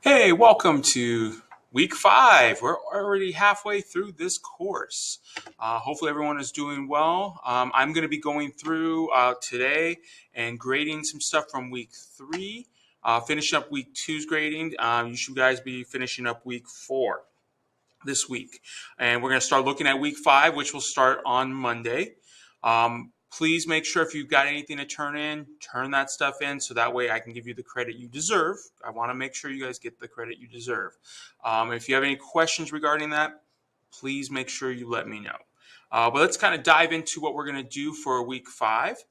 Hey, welcome to week 5. We're already halfway through this course. Hopefully, everyone is doing well. I'm going to be going through today and grading some stuff from week 3. Finish up week 2's grading. You should guys be finishing up week 4 this week. And we're going to start looking at week 5, which will start on Monday. Please make sure if you've got anything to turn in, turn that stuff in so that way I can give you the credit you deserve. I want to make sure you guys get the credit you deserve. If you have any questions regarding that, please make sure you let me know. But let's kind of dive into what we're going to do for week 5.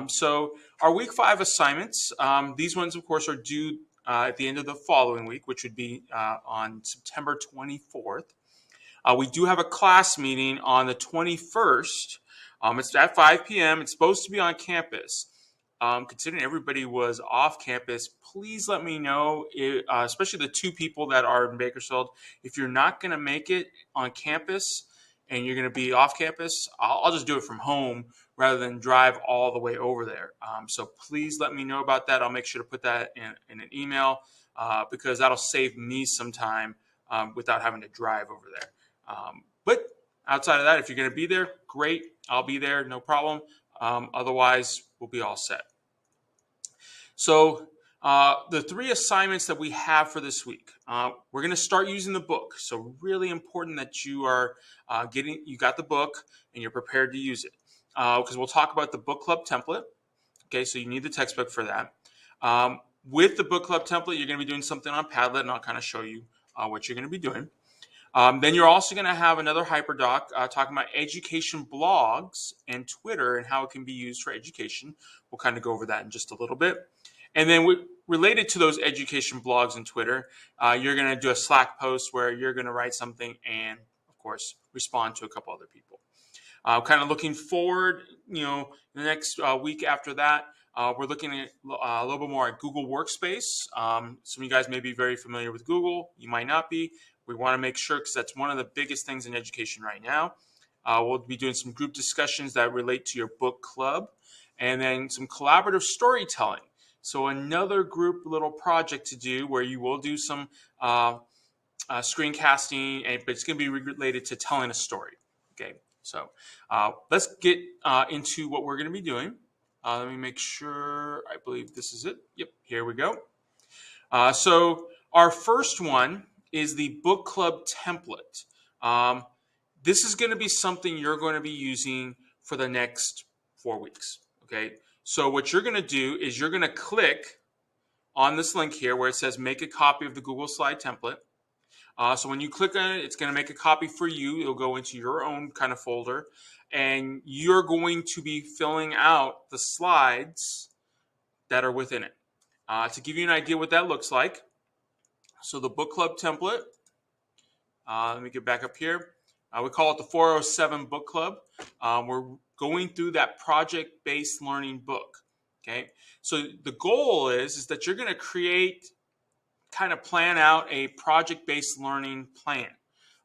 So our week 5 assignments, these ones, of course, are due at the end of the following week, which would be on September 24th. We do have a class meeting on the 21st. It's at 5 p.m. It's supposed to be on campus. Considering everybody was off campus, please let me know, especially the 2 people that are in Bakersfield. If you're not going to make it on campus and you're going to be off campus, I'll just do it from home rather than drive all the way over there. So please let me know about that. I'll make sure to put that in an email because that'll save me some time without having to drive over there. But outside of that, if you're going to be there, great. I'll be there, no problem. Otherwise, we'll be all set. So the 3 assignments that we have for this week, we're going to start using the book. So really important that you are you got the book and you're prepared to use it. Because we'll talk about the book club template. Okay, so you need the textbook for that. With the book club template, you're going to be doing something on Padlet, and I'll kind of show you what you're going to be doing. Then you're also going to have another hyperdoc talking about education blogs and Twitter and how it can be used for education. We'll kind of go over that in just a little bit. And then related to those education blogs and Twitter, you're going to do a Slack post where you're going to write something and, of course, respond to a couple other people. Kind of looking forward, the next week after that, we're looking at a little bit more at Google Workspace. Some of you guys may be very familiar with Google. You might not be. We want to make sure because that's one of the biggest things in education right now. We'll be doing some group discussions that relate to your book club and then some collaborative storytelling. So another group little project to do where you will do some screencasting, but it's going to be related to telling a story. Okay, so let's get into what we're going to be doing. Let me make sure. I believe this is it. Yep, here we go. So our first one is the book club template. This is going to be something you're going to be using for the next 4 weeks. Okay, so what you're going to do is you're going to click on this link here where it says make a copy of the Google slide template. So when you click on it, it's going to make a copy for you. It'll go into your own kind of folder, and you're going to be filling out the slides that are within it. To give you an idea what that looks like, so the book club template, let me get back up here. We call it the 407 book club. We're going through that project-based learning book. Okay, so the goal is that you're going to kind of plan out a project-based learning plan.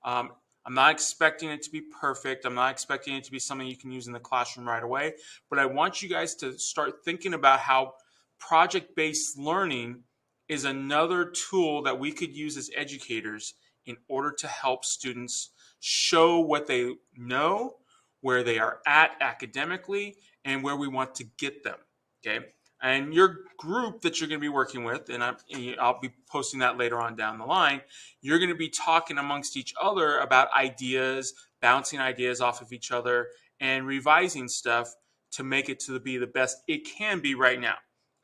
I'm not expecting it to be perfect. I'm not expecting it to be something you can use in the classroom right away. But I want you guys to start thinking about how project-based learning is another tool that we could use as educators in order to help students show what they know, where they are at academically, and where we want to get them. Okay. And your group that you're going to be working with, and I'll be posting that later on down the line, you're going to be talking amongst each other about ideas, bouncing ideas off of each other, and revising stuff to make it to be the best it can be right now.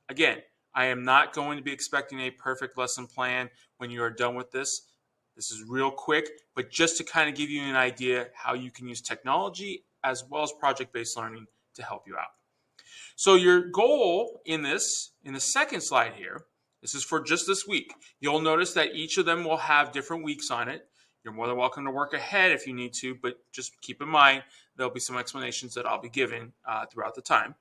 Again, I am not going to be expecting a perfect lesson plan when you are done with this. This is real quick, but just to kind of give you an idea how you can use technology as well as project-based learning to help you out. So your goal in the second slide here, this is for just this week. You'll notice that each of them will have different weeks on it. You're more than welcome to work ahead if you need to, but just keep in mind there'll be some explanations that I'll be giving throughout the time.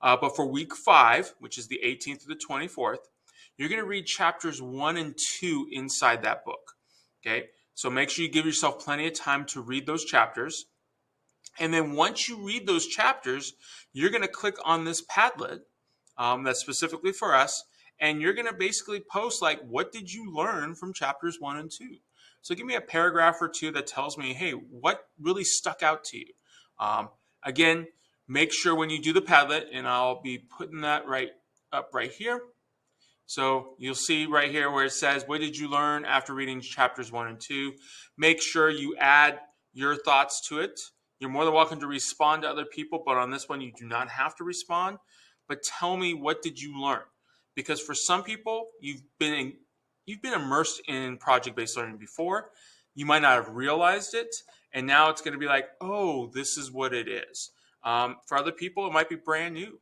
But for week 5, which is the 18th to the 24th, you're going to read chapters 1 and 2 inside that book. Okay, so make sure you give yourself plenty of time to read those chapters. And then once you read those chapters, you're going to click on this Padlet that's specifically for us, and you're going to basically post like, what did you learn from chapters 1 and 2? So give me a paragraph or two that tells me, hey, what really stuck out to you? Again, make sure when you do the Padlet, and I'll be putting that right up right here. So you'll see right here where it says, what did you learn after reading chapters 1 and 2? Make sure you add your thoughts to it. You're more than welcome to respond to other people, but on this one, you do not have to respond. But tell me, what did you learn? Because for some people, you've been immersed in project-based learning before. You might not have realized it, and now it's going to be like, oh, this is what it is. For other people, it might be brand new.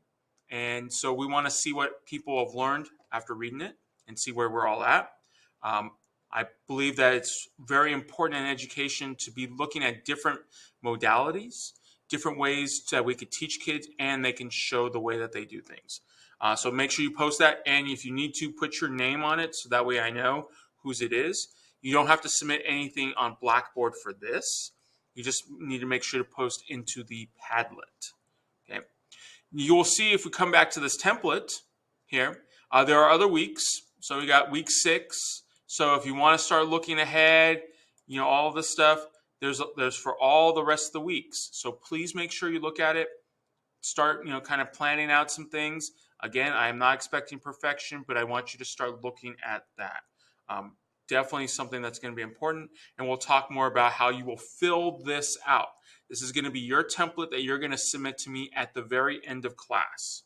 And so we want to see what people have learned after reading it and see where we're all at. I believe that it's very important in education to be looking at different modalities, different ways that we could teach kids, and they can show the way that they do things. So make sure you post that, and if you need to, put your name on it so that way I know whose it is. You don't have to submit anything on Blackboard for this. You just need to make sure to post into the Padlet. Okay. You will see if we come back to this template here, there are other weeks. So we got week 6. So if you want to start looking ahead, all of this stuff, there's for all the rest of the weeks. So please make sure you look at it. Start, kind of planning out some things. Again, I am not expecting perfection, but I want you to start looking at that. Definitely something that's going to be important. And we'll talk more about how you will fill this out. This is going to be your template that you're going to submit to me at the very end of class.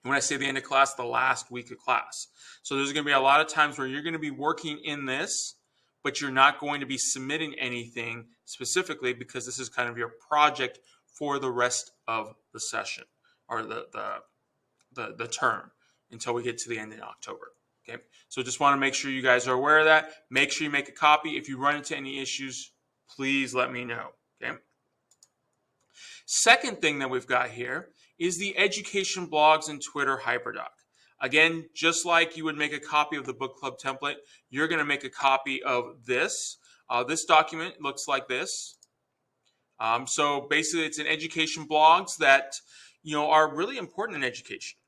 And when I say the end of class, the last week of class. So there's going to be a lot of times where you're going to be working in this, but you're not going to be submitting anything specifically because this is kind of your project for the rest of the session or the term until we get to the end in October. Okay, so just want to make sure you guys are aware of that. Make sure you make a copy. If you run into any issues, please let me know. Okay. Second thing that we've got here is the education blogs and Twitter HyperDoc. Again, just like you would make a copy of the book club template, you're going to make a copy of this. This document looks like this. So basically, it's an education blogs that are really important in education.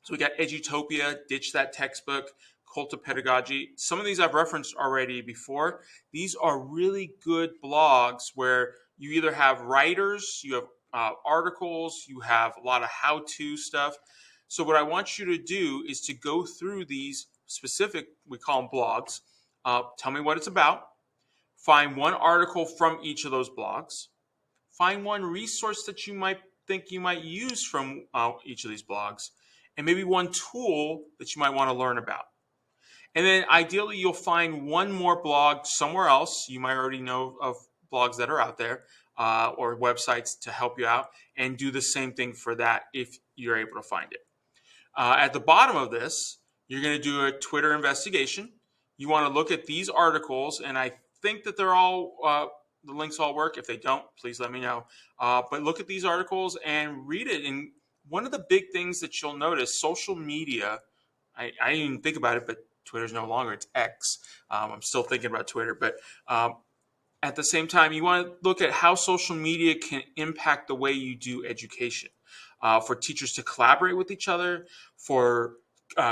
So we got Edutopia, Ditch That Textbook, Cult of Pedagogy. Some of these I've referenced already before. These are really good blogs where you either have writers, you have articles, you have a lot of how-to stuff. So what I want you to do is to go through these specific, we call them blogs. Tell me what it's about. Find one article from each of those blogs. Find one resource that you might think you might use from each of these blogs. And maybe one tool that you might want to learn about. And then ideally, you'll find one more blog somewhere else. You might already know of blogs that are out there or websites to help you out, and do the same thing for that if you're able to find it. At the bottom of this, you're going to do a Twitter investigation. You want to look at these articles, and I think that they're all, the links all work. If they don't, please let me know. But look at these articles and read it. And one of the big things that you'll notice, social media, I didn't even think about it, but Twitter's no longer, it's X. I'm still thinking about Twitter, but at the same time, you want to look at how social media can impact the way you do education. For teachers to collaborate with each other, for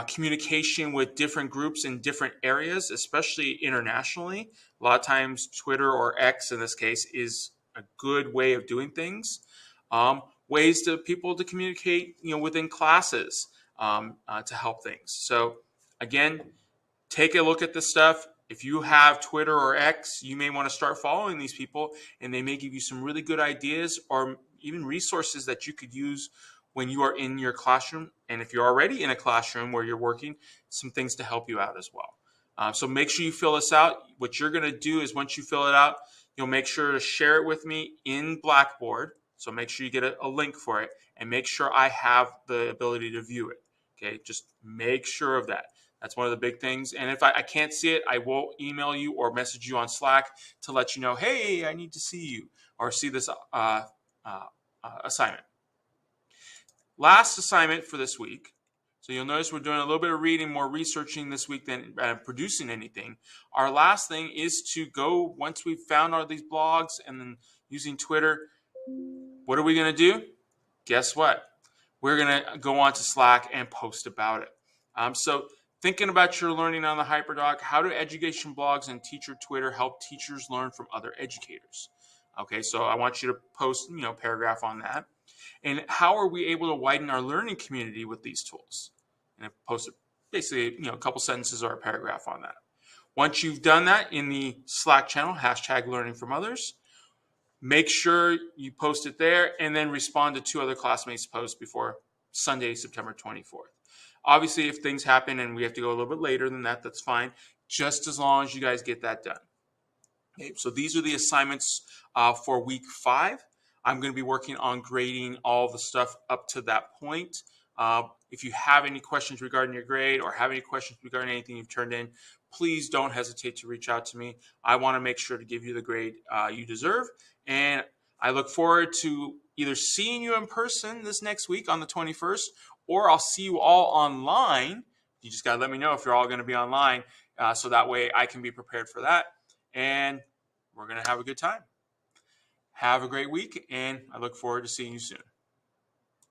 communication with different groups in different areas, especially internationally. A lot of times Twitter or X in this case is a good way of doing things. Ways to people to communicate, within classes to help things. So again, take a look at this stuff. If you have Twitter or X, you may want to start following these people, and they may give you some really good ideas or even resources that you could use when you are in your classroom. And if you're already in a classroom where you're working, some things to help you out as well. So make sure you fill this out. What you're going to do is once you fill it out, you'll make sure to share it with me in Blackboard. So make sure you get a link for it, and make sure I have the ability to view it. Okay, just make sure of that. That's one of the big things. And if I can't see it, I will email you or message you on Slack to let you know, hey, I need to see you or see this assignment. Last assignment for this week. So you'll notice we're doing a little bit of reading, more researching this week than producing anything. Our last thing is to go, once we've found all these blogs and then using Twitter, what are we going to do? Guess what? We're going to go on to Slack and post about it. So thinking about your learning on the HyperDoc, how do education blogs and teacher Twitter help teachers learn from other educators? Okay, so I want you to post, paragraph on that. And how are we able to widen our learning community with these tools? And I posted basically, a couple sentences or a paragraph on that. Once you've done that in the Slack channel, hashtag learning from others, make sure you post it there and then respond to 2 other classmates' posts before Sunday, September 24th. Obviously, if things happen and we have to go a little bit later than that, that's fine, just as long as you guys get that done. Okay, so these are the assignments for week 5. I'm going to be working on grading all the stuff up to that point. If you have any questions regarding your grade or have any questions regarding anything you've turned in, please don't hesitate to reach out to me. I want to make sure to give you the grade you deserve. And I look forward to either seeing you in person this next week on the 21st, or I'll see you all online. You just got to let me know if you're all going to be online, so that way I can be prepared for that. And we're going to have a good time. Have a great week, and I look forward to seeing you soon.